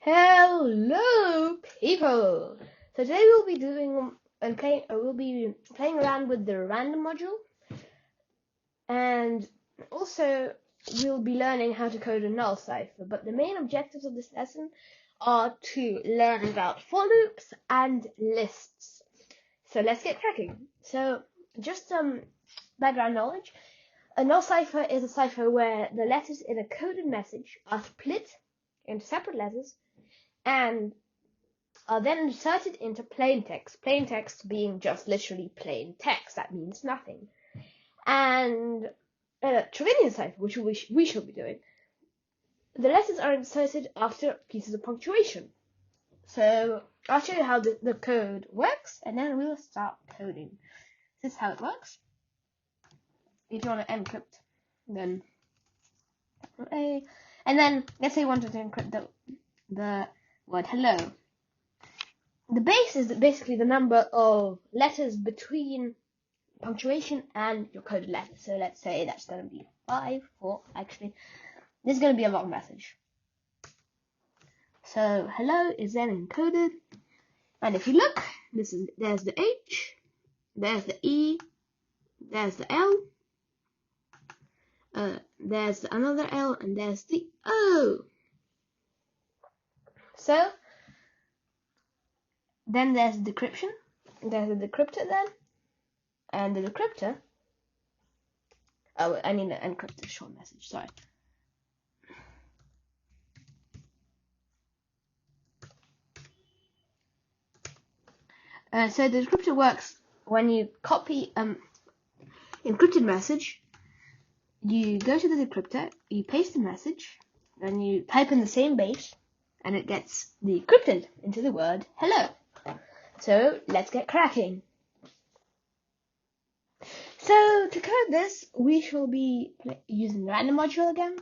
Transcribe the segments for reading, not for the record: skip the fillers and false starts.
Hello, people. So today we'll be doing we'll be playing around with the random module, and also we'll be learning how to code a null cipher. But the main objectives of this lesson are to learn about for loops and lists. So let's get cracking. So just some background knowledge. A null cipher is a cipher where the letters in a coded message are split into separate letters and are then inserted into plain text. Plain text being just literally plain text. That means nothing. And a Trevinian cipher, which we shall be doing, the letters are inserted after pieces of punctuation. So I'll show you how the code works, and then we'll start coding. This is how it works. If you want to encrypt, then A, and then let's say you wanted to encrypt the word hello. The base is basically the number of letters between punctuation and your coded letter. So let's say that's going to be 5, 4, actually. This is going to be a long message. So hello is then encoded. And if you look, there's the H, there's the E, there's the L, there's another L, and there's the O. So then there's decryption. There's a decryptor then. And the decryptor, I need to encrypt the short message, sorry. So the decryptor works when you copy encrypted message. You go to the decryptor, you paste the message, and you type in the same base, and it gets decrypted into the word hello. So let's get cracking. So to code this, we shall be using the random module again.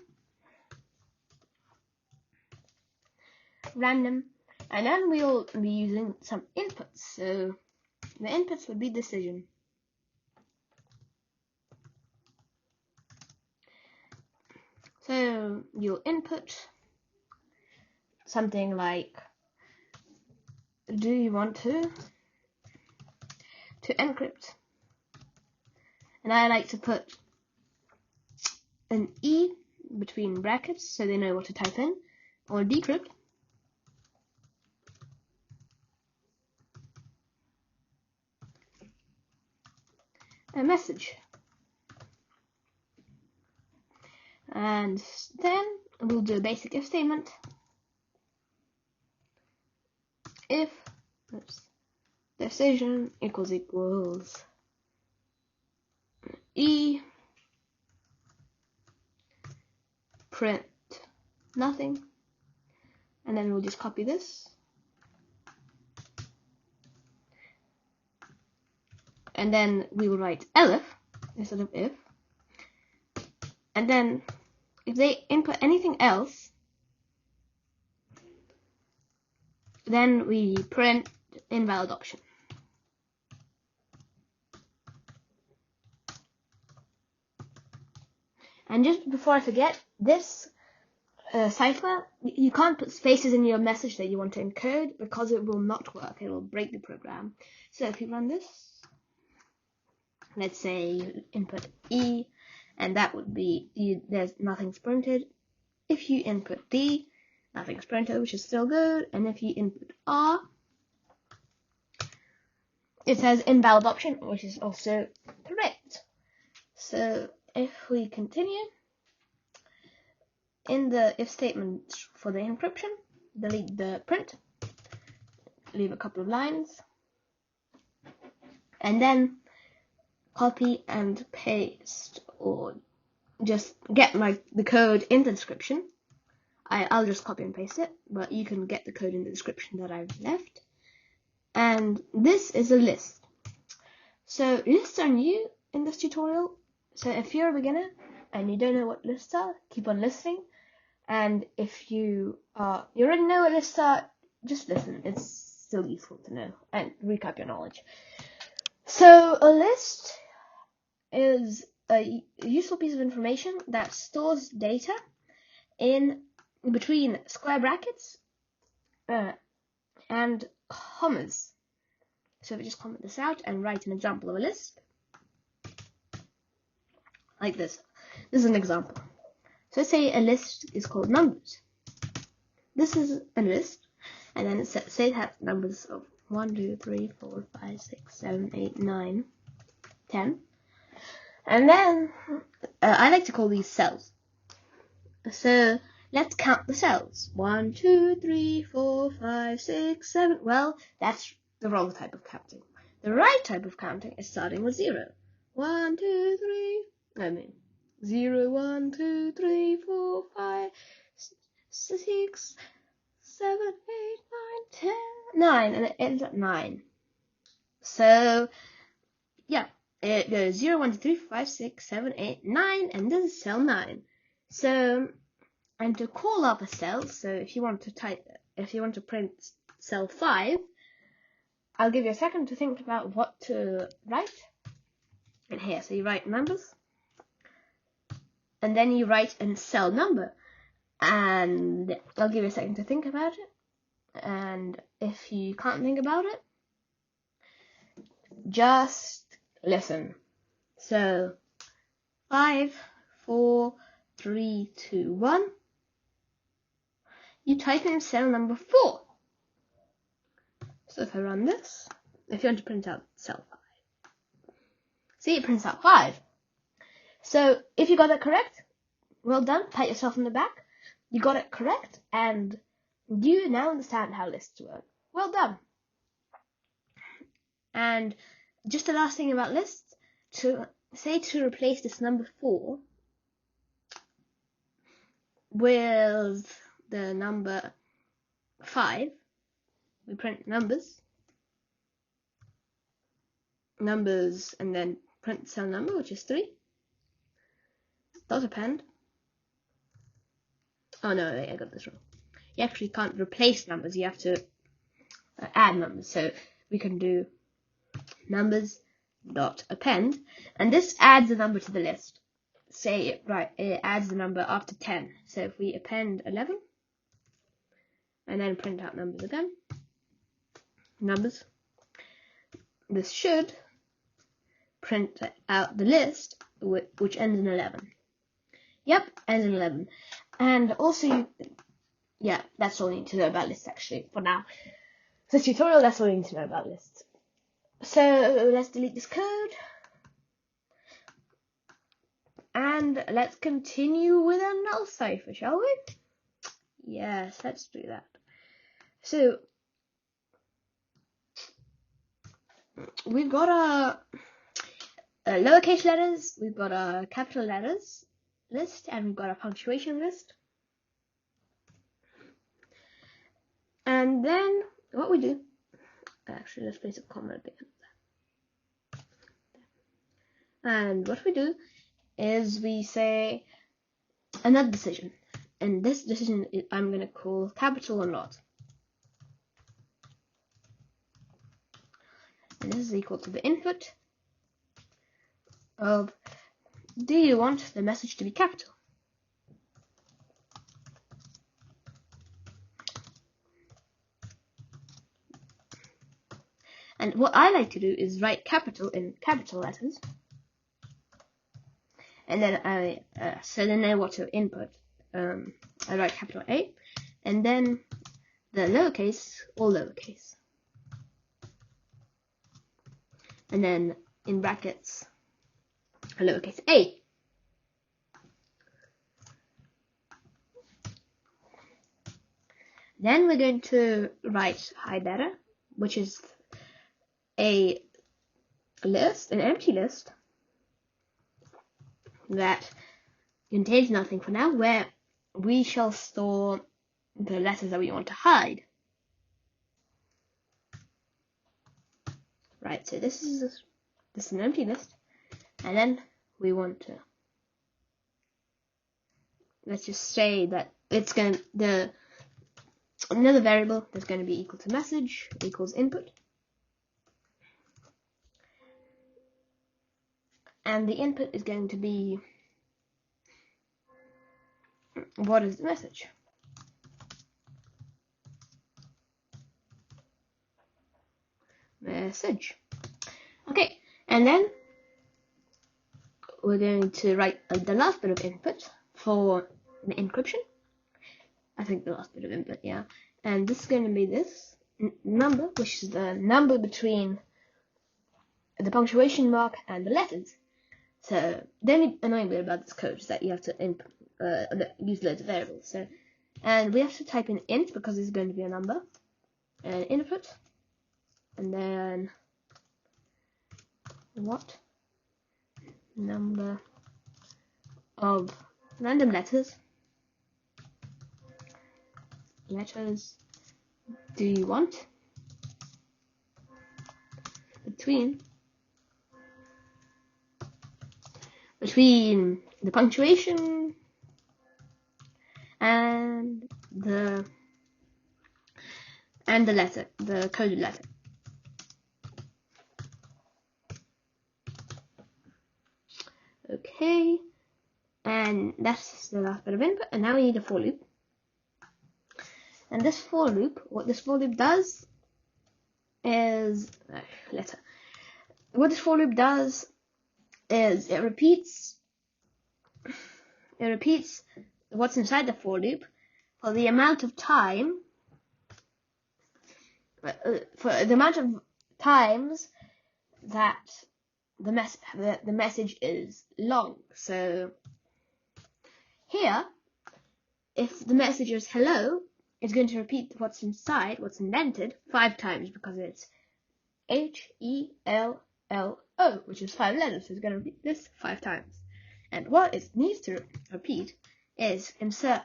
Random. And then we'll be using some inputs. So the inputs would be decision. So you'll input something like, do you want to encrypt? And I like to put an E between brackets so they know what to type in, or decrypt. A message. And then we'll do a basic if statement. If decision equals E print nothing, and then we'll just copy this, and then we will write elif instead of if, and then if they input anything else, then we print invalid option. And just before I forget, this cipher, you can't put spaces in your message that you want to encode because it will not work. It will break the program. So if you run this, let's say you input E, and that would be, there's nothing's printed. If you input D, nothing's printed, which is still good. And if you input R, it says invalid option, which is also correct. So if we continue, in the if statement for the encryption, delete the print, leave a couple of lines, and then copy and paste, or just get the code in the description. I'll just copy and paste it, but you can get the code in the description that I've left. And this is a list. So lists are new in this tutorial. So if you're a beginner and you don't know what lists are, keep on listening. And if you already know what lists are, just listen. It's still useful to know and recap your knowledge. So a list is a useful piece of information that stores data in between square brackets and commas. So we just comment this out and write an example of a list like this. This is an example. So let's say a list is called numbers. This is a list, and then say it has numbers of 1, 2, 3, 4, 5, 6, 7, 8, 9, 10. And then I like to call these cells. So let's count the cells. 1, 2, 3, 4, 5, 6, 7. Well, that's the wrong type of counting. The right type of counting is starting with 0. 1, 2, 3. 0, 1, 2, 3, 4, 5, 6, 7, 8, 9, 10, 9, and it ends at 9. So yeah, it goes 0, 1, 2, 3, 4, 5, 6, 7, 8, 9, and this is cell 9. So, and to call up a cell, so if you want to print cell 5, I'll give you a second to think about what to write. And here, so you write numbers, and then you write a cell number, and I'll give you a second to think about it. And if you can't think about it, just listen. So 5, 4, 3, 2, 1. You type in cell number 4. So if I run this, if you want to print out cell 5, see, it prints out 5. So if you got that correct, well done, pat yourself on the back. You got it correct, and you now understand how lists work. Well done. And just the last thing about lists, to replace this number 4 with the number 5, we print numbers, and then print cell number, which is 3. Dot append. Oh no, I got this wrong. You actually can't replace numbers, you have to add numbers. So we can do numbers dot append, and this adds a number to the list. Say, right, it adds the number after 10. So if we append 11, and then print out numbers again, numbers, this should print out the list, which ends in 11. Yep, ends in 11. And also, yeah, that's all you need to know about lists actually, for now. This tutorial, that's all you need to know about lists. So let's delete this code. And let's continue with a null cipher, shall we? Yes, let's do that. So we've got a lowercase letters, we've got a capital letters list, and we've got a punctuation list. And then what we do, actually let's place a comma at the end. And what we do is we say another decision, and this decision I'm going to call capital or not. And this is equal to the input of, do you want the message to be capital? And what I like to do is write capital in capital letters. And then then I want to input, I write capital A, and then the lowercase, all lowercase. And then in brackets, a lowercase a. Then we're going to write high data, which is a list, an empty list that contains nothing for now, where we shall store the letters that we want to hide. Right, so this is an empty list, and then we want to, let's just say that it's going to, another variable that's going to be equal to message equals input, and the input is going to be, what is the message? message. Okay, and then we're going to write the last bit of input for the encryption. I think the last bit of input, yeah. And this is going to be this number, which is the number between the punctuation mark and the letters. So the only annoying bit about this code is that you have to use loads of variables. And we have to type in int because it's going to be a number, and input, and then what number of random letters do you want between the punctuation and the letter, the coded letter. Okay, and that's the last bit of input, and now we need a for loop. And this for loop, what this for loop does is it repeats what's inside the for loop for the amount of time that the message is long. So here, if the message is hello, it's going to repeat what's indented 5 times, because it's HELLO, which is 5 letters, so it's going to repeat this 5 times. And what it needs to repeat is insert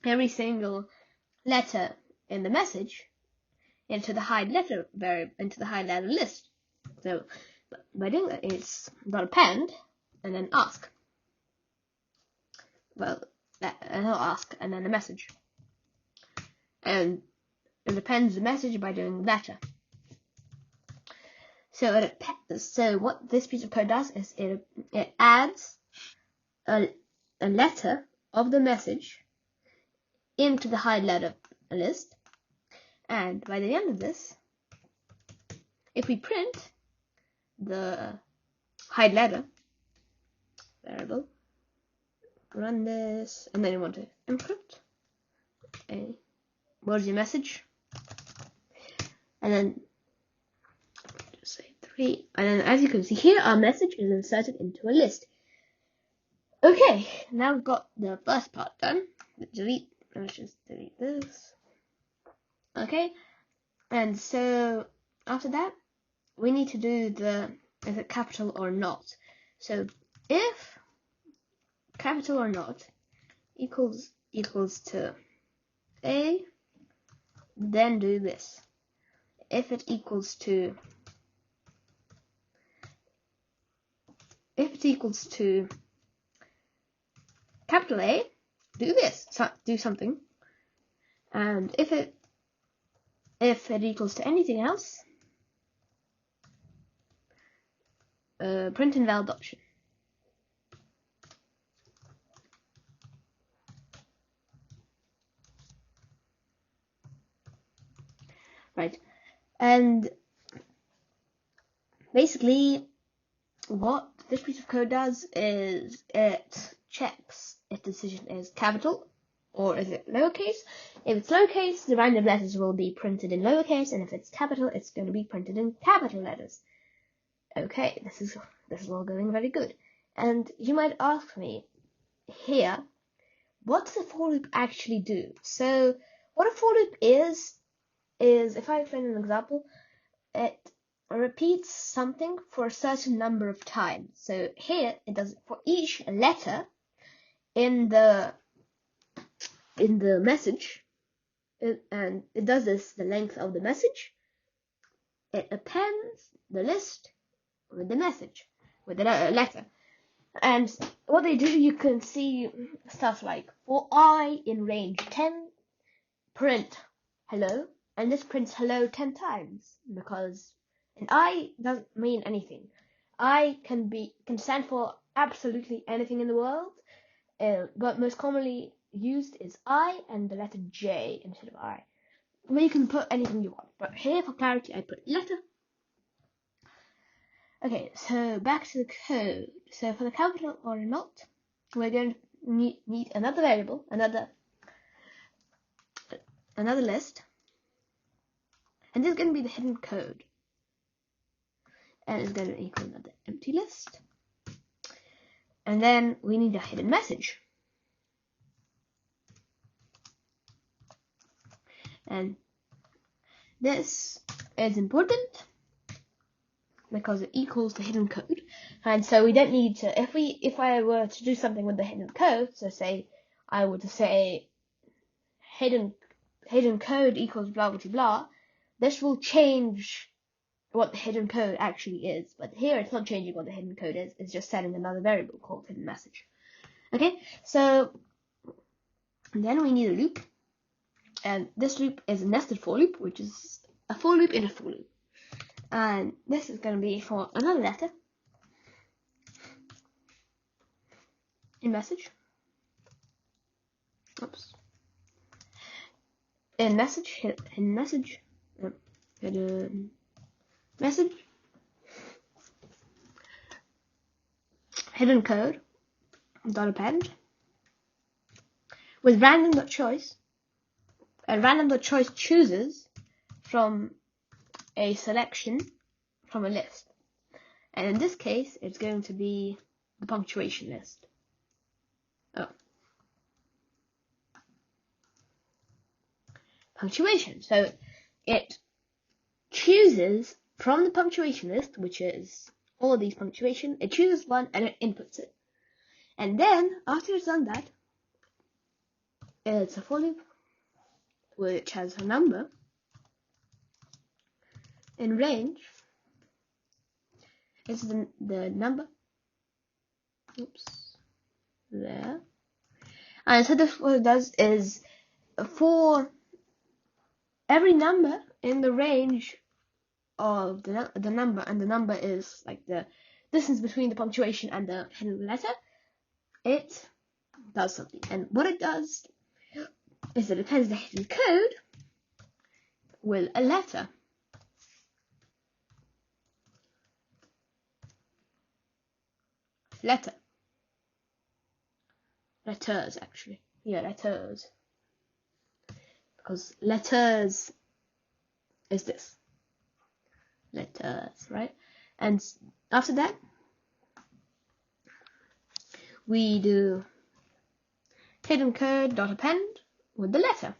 every single letter in the message into the hide letter list. So by doing that, it's got append and then ask. Well, not ask and then the message, and it appends the message by doing letter. So what this piece of code does is it adds a letter of the message into the hide letter list, and by the end of this, if we print the hide letter variable, run this, and then you want to encrypt where's your message, and then just say 3, and then as you can see here, our message is inserted into a list. Okay, now we've got the first part done. Let's just delete this. Okay, and so after that, we need to do is it capital or not. So if capital or not equals to A, then do this. If it equals to capital A, do this. Do something. And if it equals to anything else, print invalid option. Right, and basically what this piece of code does is it checks if the decision is capital or is it lowercase. If it's lowercase, the random letters will be printed in lowercase, and if it's capital, it's going to be printed in capital letters. Okay, this is all going very good. And you might ask me here, what does a for loop actually do? So what a for loop is if I explain an example, it repeats something for a certain number of times. So here it does it for each letter in the message, and it does this the length of the message. It appends the list with the message, with the letter. And what they do, you can see stuff like for I in range 10, print hello, and this prints hello 10 times, because an I doesn't mean anything. I can stand for absolutely anything in the world, but most commonly used is I and the letter J instead of I. Well, you can put anything you want, but here for clarity I put letter. Okay, so back to the code. So for the capital or not, we're going to need another variable, another list, and this is going to be the hidden code, and it's going to equal another empty list, and then we need a hidden message, and this is important because it equals the hidden code, and so we don't need to, if I were to do something with the hidden code, so say I were to say hidden code equals blah blah blah, this will change what the hidden code actually is, but here it's not changing what the hidden code is, it's just setting another variable called hidden message. Okay, so then we need a loop, and this loop is a nested for loop, which is a for loop in a for loop. And this is going to be for another letter in message. Oops. In message, hidden message, hidden message, hidden code dot append with random.choice, and random.choice chooses from a selection from a list, and in this case it's going to be the punctuation list. Punctuation. So it chooses from the punctuation list, which is all of these punctuation, it chooses one and it inputs it. And then after it's done that, it's a for loop which has a number in range. It's the number. Oops. There. And so this what it does is for every number in the range of the number, and the number is like the distance between the punctuation and the hidden letter, it does something. And what it does is it appends the hidden code with a letter. Letters actually. Yeah, letters. Because letters is this. Letters, right? And after that, we do hidden code dot append with the letter.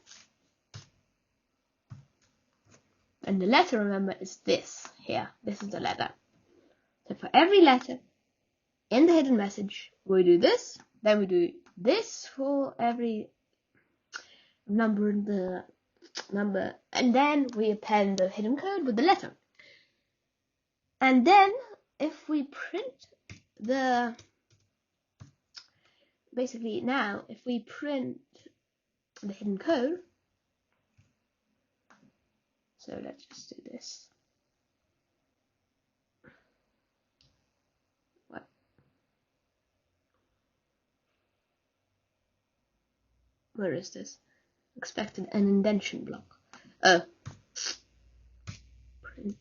And the letter, remember, is this here. This is the letter. So for every letter in the hidden message, we do this. Then we do this for every number in the number. And then we append the hidden code with the letter. And then if we print the... Basically now, if we print the hidden code, so let's just do this. What? Where is this? Expected an indentation block. Oh. Print.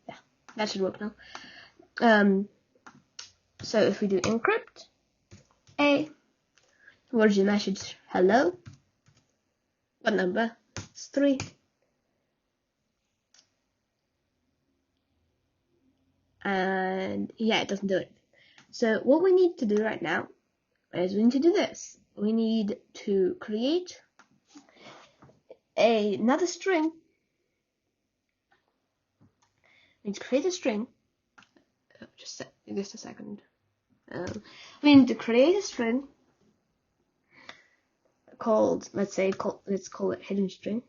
Yeah, that should work now. So if we do encrypt A, where's your message? Hello. What number? It's 3. And yeah, it doesn't do it. So what we need to do right now is we need to do this. We need to create another string. We need to create a string. Just a second. We need to create a string called, let's call it hidden string.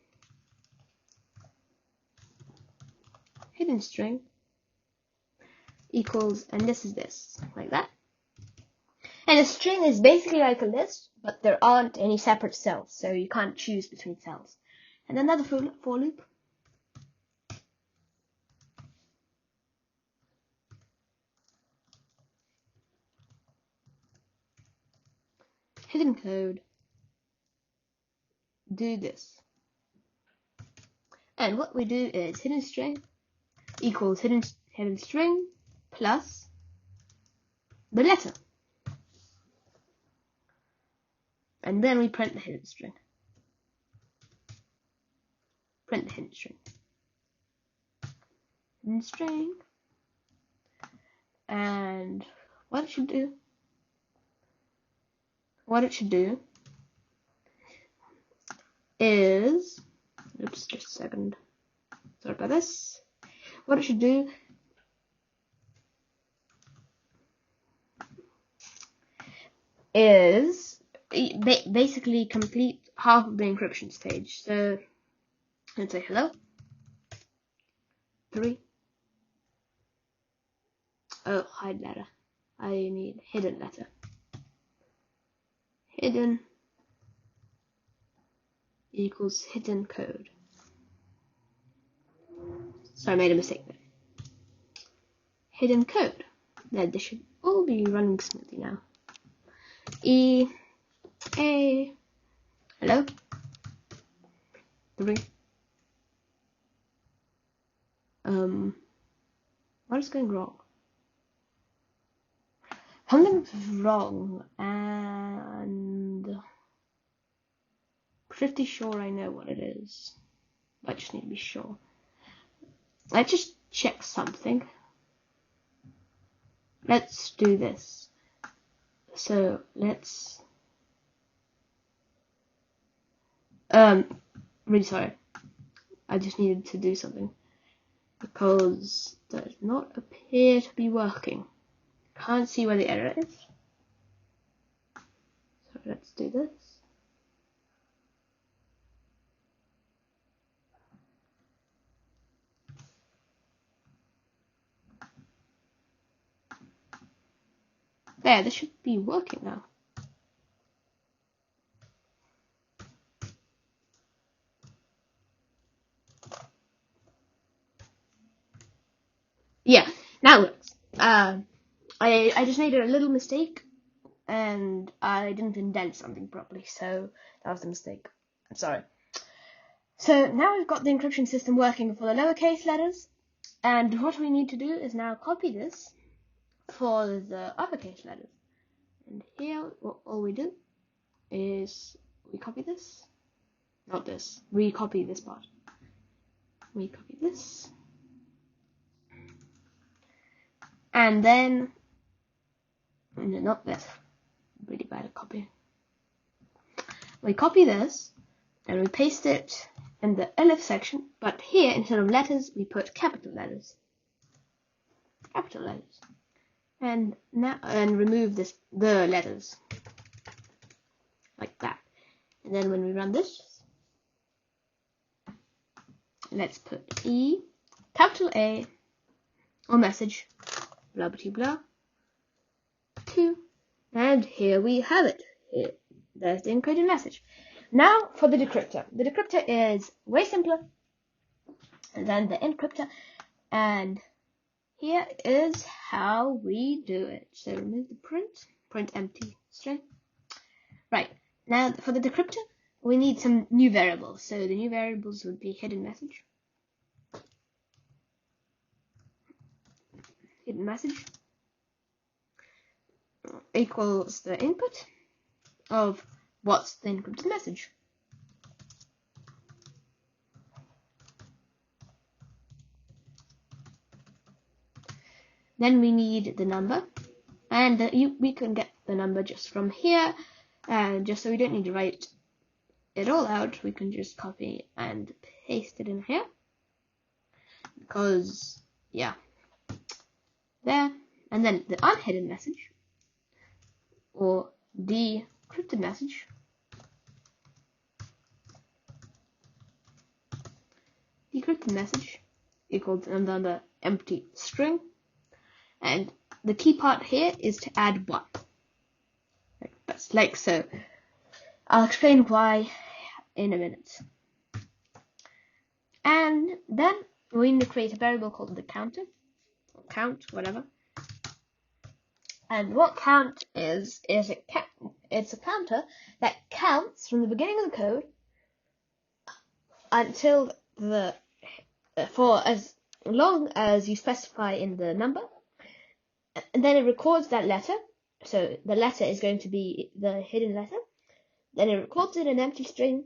Hidden string equals, and this is this, like that. And a string is basically like a list, but there aren't any separate cells, so you can't choose between cells. And another for loop. Hidden code. Do this. And what we do is hidden string equals hidden string plus the letter. And then we print the hidden string. Print the hidden string. Hidden string. And what it should do is, oops, just a second. Sorry about this. What it should do is basically complete half of the encryption stage. So let's say hello. 3. Oh, hide letter. I need hidden letter. Hidden equals hidden code. So I made a mistake there. Hidden code. Then this should all be running smoothly now. E A hello 3. What is going wrong? Something's wrong, and pretty sure I know what it is. I just need to be sure. Let's just check something. Let's do this. So let's really sorry. I just needed to do something because that does not appear to be working. Can't see where the error is. So let's do this. There, this should be working now. Yeah, now it works. I just made a little mistake, and I didn't indent something properly, so that was the mistake. I'm sorry. So now we've got the encryption system working for the lowercase letters, and what we need to do is now copy this for the uppercase letters. And here, all we do is we copy this, not this, we copy this part. We copy this, and then, no, not this, really bad at copying. We copy this, and we paste it in the elif section, but here, instead of letters, we put capital letters. Capital letters. And now, and remove this, the letters. Like that. And then when we run this, let's put E, capital A, or message, blah blah blah, 2, and here we have it. Here, there's the encoded message. Now for the decryptor. The decryptor is way simpler than the encryptor, and here is how we do it. So remove the print empty string. Right, now for the decryptor, we need some new variables. So the new variables would be hidden message. Hidden message equals the input of what's the encrypted message. Then we need the number, and we can get the number just from here, and just so we don't need to write it all out, we can just copy and paste it in here, because yeah, there. And then the unhidden message, or decrypted message, equals another empty string, and the key part here is to add 1, like so. I'll explain why in a minute. And then we need to create a variable called the counter, or count, whatever. And what count is it's a counter that counts from the beginning of the code until the for as long as you specify in the number, and then it records that letter. So the letter is going to be the hidden letter. Then it records it in an empty string,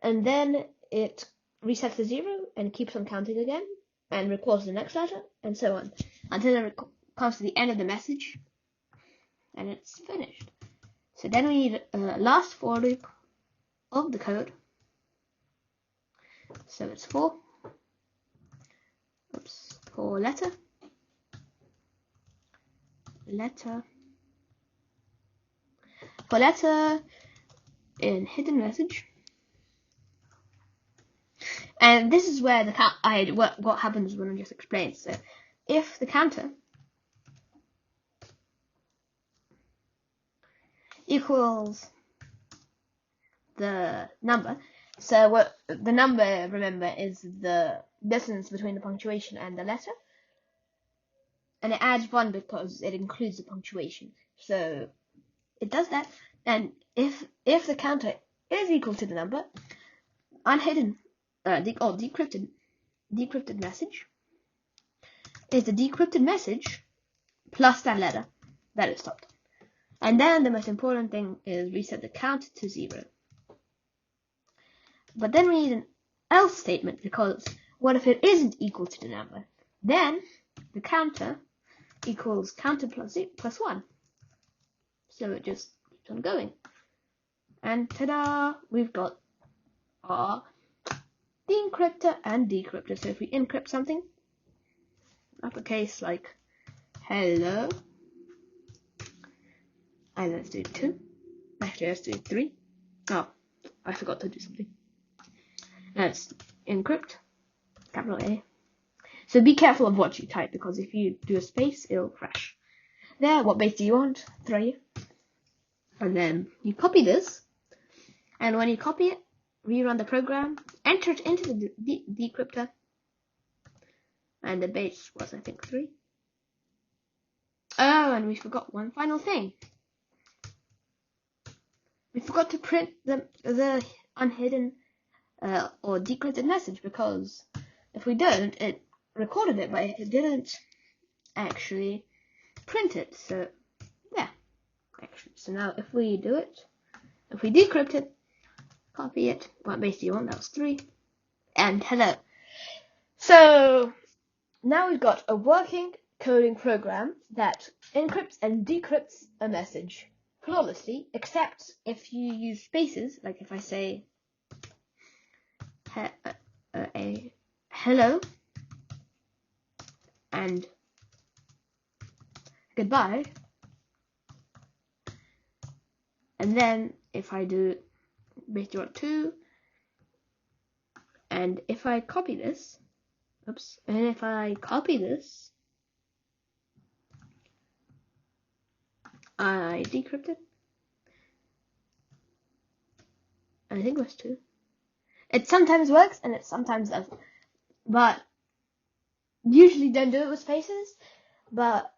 and then it resets to 0 and keeps on counting again, and records the next letter, and so on, until it comes to the end of the message, and it's finished. So then we need a last for loop of the code. So it's for letter in hidden message. And this is where what happens when I just explained. So if the counter equals the number, so what the number, remember, is the distance between the punctuation and the letter, and it adds 1 because it includes the punctuation. So it does that, and if the counter is equal to the number, unhidden decrypted message is the decrypted message plus that letter that it stopped. And then the most important thing is reset the count to 0. But then we need an else statement, because what if it isn't equal to the number? Then the counter equals counter plus 1. So it just keeps on going. And ta-da! We've got our encryptor and decryptor. So if we encrypt something, uppercase like hello, and let's do 2. Actually, let's do 3. Oh, I forgot to do something. Let's encrypt, capital A. So be careful of what you type, because if you do a space, it'll crash. There, what base do you want? 3. And then you copy this, and when you copy it, rerun the program, enter it into the decryptor, and the base was, I think, 3. Oh, and we forgot one final thing. We forgot to print the unhidden or decrypted message, because if we don't, it recorded it, but it didn't actually print it. So yeah, actually. So now if we do it, if we decrypt it, copy it, what base do you want? That was 3, and hello. So now we've got a working coding program that encrypts and decrypts a message flawlessly, except if you use spaces, like if I say hello and goodbye, and then if I do base 2, and if I copy this, and if I copy this, I decrypt it, I think it was 2. It sometimes works and it sometimes doesn't, but usually don't do it with spaces. But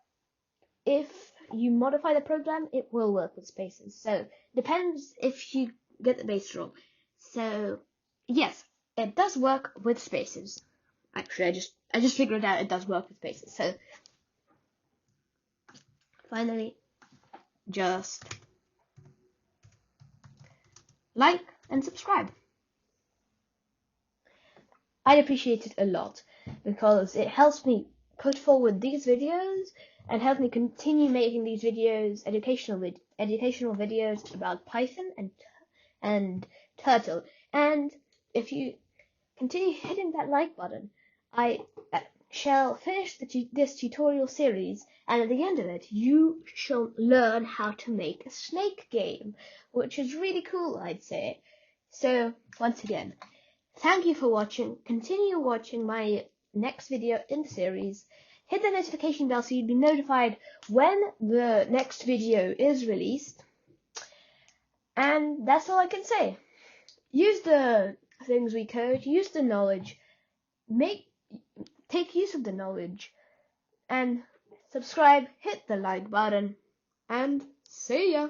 if you modify the program, it will work with spaces. So depends if you get the base wrong. So yes, it does work with spaces. Actually, I just figured out it does work with spaces. So finally, just like and subscribe. I'd appreciate it a lot, because it helps me put forward these videos and help me continue making these videos, educational videos about Python and Turtle. And if you continue hitting that like button, I shall finish this tutorial series, and at the end of it, you shall learn how to make a snake game, which is really cool, I'd say. So once again, thank you for watching. Continue watching my next video in the series. Hit the notification bell so you'll be notified when the next video is released. And that's all I can say. Use the things we code, use the knowledge, take use of the knowledge, and subscribe, hit the like button, and see ya!